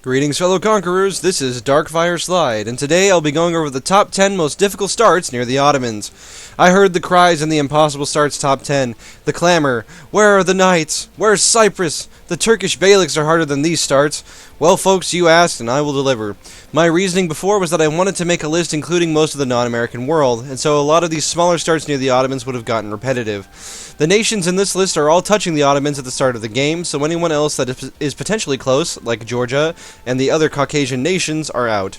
Greetings, fellow conquerors, this is Darkfireslide, and today I'll be going over the top 10 most difficult starts near the Ottomans. I heard the cries in the Impossible Starts top 10, the clamor, where are the knights, where's Cyprus, the Turkish Beyliks are harder than these starts. Well folks, you asked and I will deliver. My reasoning before was that I wanted to make a list including most of the non-American world, and so a lot of these smaller starts near the Ottomans would have gotten repetitive. The nations in this list are all touching the Ottomans at the start of the game, so anyone else that is potentially close, like Georgia and the other Caucasian nations, are out.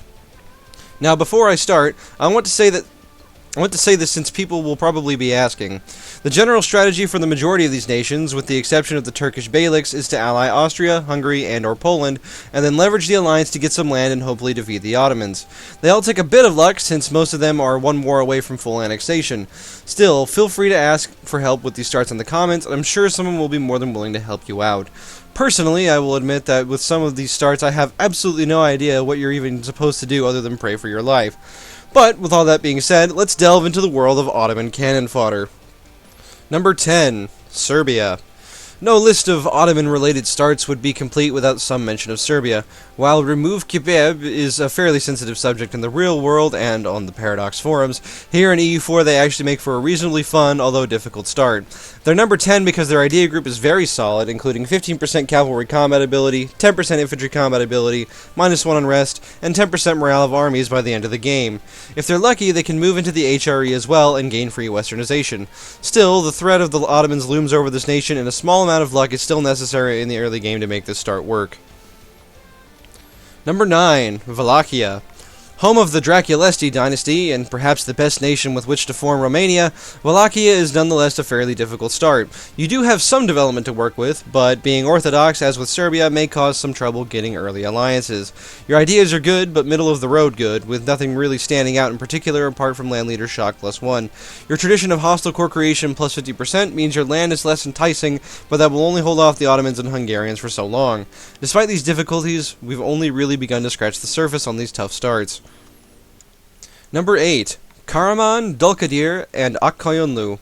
Now before I start, I want to say this since people will probably be asking. The general strategy for the majority of these nations, with the exception of the Turkish Beyliks, is to ally Austria, Hungary, and/or Poland, and then leverage the alliance to get some land and hopefully defeat the Ottomans. They all take a bit of luck, since most of them are one war away from full annexation. Still, feel free to ask for help with these starts in the comments, and I'm sure someone will be more than willing to help you out. Personally, I will admit that with some of these starts, I have absolutely no idea what you're even supposed to do other than pray for your life. But, with all that being said, let's delve into the world of Ottoman cannon fodder. Number 10. Serbia. No list of Ottoman-related starts would be complete without some mention of Serbia. While remove kebab is a fairly sensitive subject in the real world and on the Paradox forums, here in EU4 they actually make for a reasonably fun, although difficult start. They're number 10 because their idea group is very solid, including 15% cavalry combat ability, 10% infantry combat ability, -1 on rest, and 10% morale of armies by the end of the game. If they're lucky, they can move into the HRE as well and gain free westernization. Still, the threat of the Ottomans looms over this nation, and a small amount of luck is still necessary in the early game to make this start work. Number 9. Wallachia. Home of the Draculesti dynasty, and perhaps the best nation with which to form Romania, Wallachia is nonetheless a fairly difficult start. You do have some development to work with, but being orthodox, as with Serbia, may cause some trouble getting early alliances. Your ideas are good, but middle-of-the-road good, with nothing really standing out in particular apart from land leader shock +1. Your tradition of hostile core creation plus 50% means your land is less enticing, but that will only hold off the Ottomans and Hungarians for so long. Despite these difficulties, we've only really begun to scratch the surface on these tough starts. Number 8. Karaman, Dulkadir, and Akkoyunlu.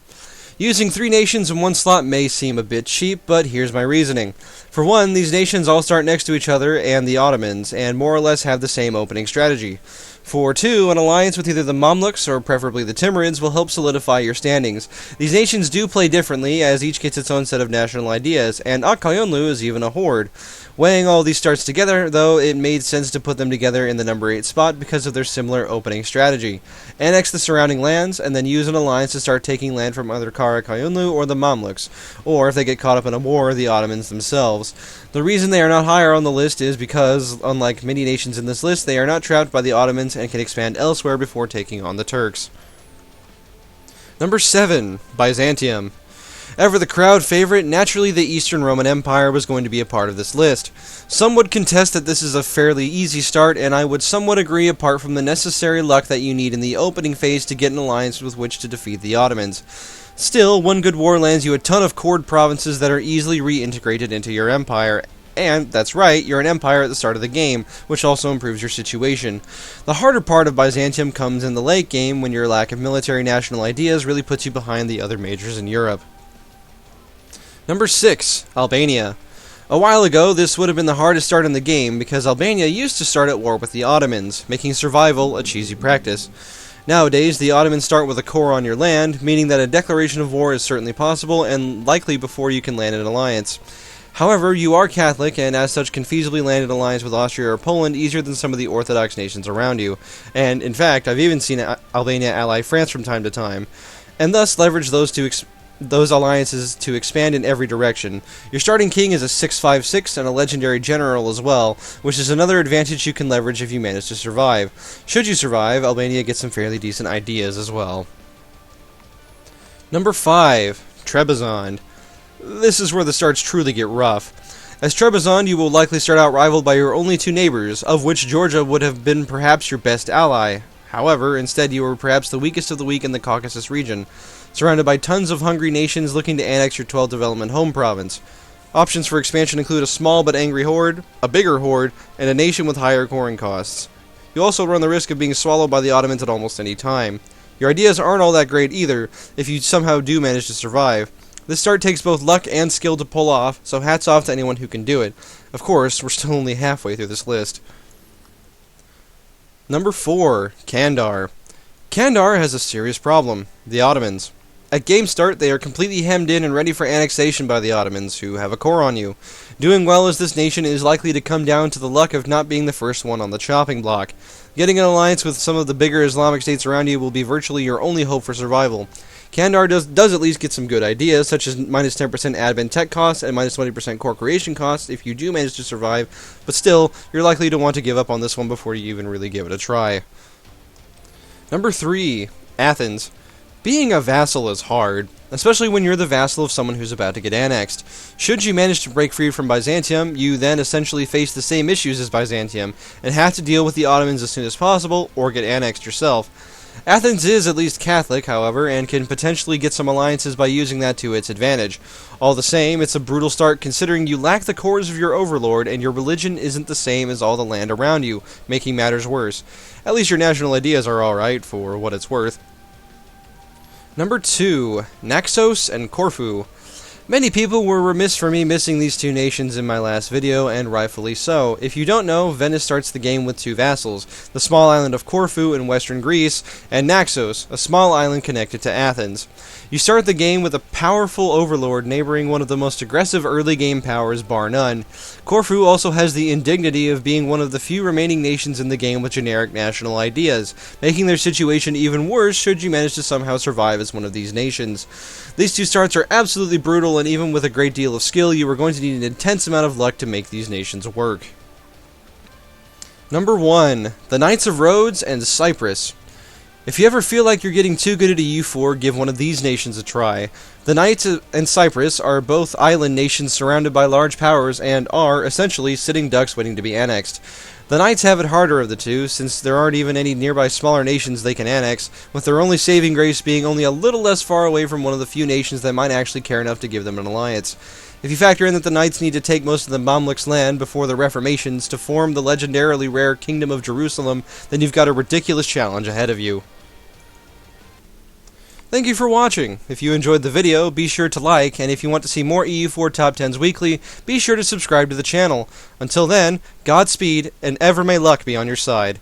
Using 3 nations in one slot may seem a bit cheap, but here's my reasoning. For one, these nations all start next to each other and the Ottomans, and more or less have the same opening strategy. For 2, an alliance with either the Mamluks or preferably the Timurids will help solidify your standings. These nations do play differently, as each gets its own set of national ideas, and Akkoyunlu is even a horde. Weighing all these starts together, though, it made sense to put them together in the number 8 spot because of their similar opening strategy. Annex the surrounding lands, and then use an alliance to start taking land from either Karakoyunlu or the Mamluks, or if they get caught up in a war, the Ottomans themselves. The reason they are not higher on the list is because, unlike many nations in this list, they are not trapped by the Ottomans and can expand elsewhere before taking on the Turks. Number 7. Byzantium. Ever the crowd favorite, naturally the Eastern Roman Empire was going to be a part of this list. Some would contest that this is a fairly easy start, and I would somewhat agree apart from the necessary luck that you need in the opening phase to get an alliance with which to defeat the Ottomans. Still, one good war lands you a ton of cord provinces that are easily reintegrated into your empire. And, that's right, you're an empire at the start of the game, which also improves your situation. The harder part of Byzantium comes in the late game, when your lack of military national ideas really puts you behind the other majors in Europe. Number 6. Albania. A while ago, this would have been the hardest start in the game, because Albania used to start at war with the Ottomans, making survival a cheesy practice. Nowadays, the Ottomans start with a core on your land, meaning that a declaration of war is certainly possible, and likely before you can land an alliance. However, you are Catholic, and as such can feasibly land an alliance with Austria or Poland easier than some of the Orthodox nations around you. And, in fact, I've even seen Albania ally France from time to time, and thus leverage those alliances to expand in every direction. Your starting king is a 656 and a legendary general as well, which is another advantage you can leverage if you manage to survive. Should you survive, Albania gets some fairly decent ideas as well. Number 5. Trebizond. This is where the starts truly get rough. As Trebizond, you will likely start out rivaled by your only 2 neighbors, of which Georgia would have been perhaps your best ally. However, instead you were perhaps the weakest of the weak in the Caucasus region, surrounded by tons of hungry nations looking to annex your 12th development home province. Options for expansion include a small but angry horde, a bigger horde, and a nation with higher coring costs. You also run the risk of being swallowed by the Ottomans at almost any time. Your ideas aren't all that great either, if you somehow do manage to survive. This start takes both luck and skill to pull off, so hats off to anyone who can do it. Of course, we're still only halfway through this list. Number 4, Kandar. Kandar has a serious problem: the Ottomans. At game start, they are completely hemmed in and ready for annexation by the Ottomans, who have a core on you. Doing well as this nation is likely to come down to the luck of not being the first one on the chopping block. Getting an alliance with some of the bigger Islamic states around you will be virtually your only hope for survival. Kandar does at least get some good ideas, such as minus 10% admin tech costs and minus 20% core creation costs if you do manage to survive, but still, you're likely to want to give up on this one before you even really give it a try. Number 3, Athens. Being a vassal is hard, especially when you're the vassal of someone who's about to get annexed. Should you manage to break free from Byzantium, you then essentially face the same issues as Byzantium, and have to deal with the Ottomans as soon as possible, or get annexed yourself. Athens is at least Catholic, however, and can potentially get some alliances by using that to its advantage. All the same, it's a brutal start considering you lack the cores of your overlord, and your religion isn't the same as all the land around you, making matters worse. At least your national ideas are alright, for what it's worth. Number 2, Naxos and Corfu. Many people were remiss for me missing these two nations in my last video, and rightfully so. If you don't know, Venice starts the game with two vassals, the small island of Corfu in western Greece, and Naxos, a small island connected to Athens. You start the game with a powerful overlord neighboring one of the most aggressive early game powers, bar none. Corfu also has the indignity of being one of the few remaining nations in the game with generic national ideas, making their situation even worse should you manage to somehow survive as one of these nations. These two starts are absolutely brutal, and even with a great deal of skill, you are going to need an intense amount of luck to make these nations work. Number 1, the Knights of Rhodes and Cyprus. If you ever feel like you're getting too good at EU4, give one of these nations a try. The Knights and Cyprus are both island nations surrounded by large powers and are, essentially, sitting ducks waiting to be annexed. The Knights have it harder of the two, since there aren't even any nearby smaller nations they can annex, with their only saving grace being only a little less far away from one of the few nations that might actually care enough to give them an alliance. If you factor in that the Knights need to take most of the Mamluks' land before the Reformations to form the legendarily rare Kingdom of Jerusalem, then you've got a ridiculous challenge ahead of you. Thank you for watching. If you enjoyed the video, be sure to like, and if you want to see more EU4 Top 10s weekly, be sure to subscribe to the channel. Until then, Godspeed, and ever may luck be on your side.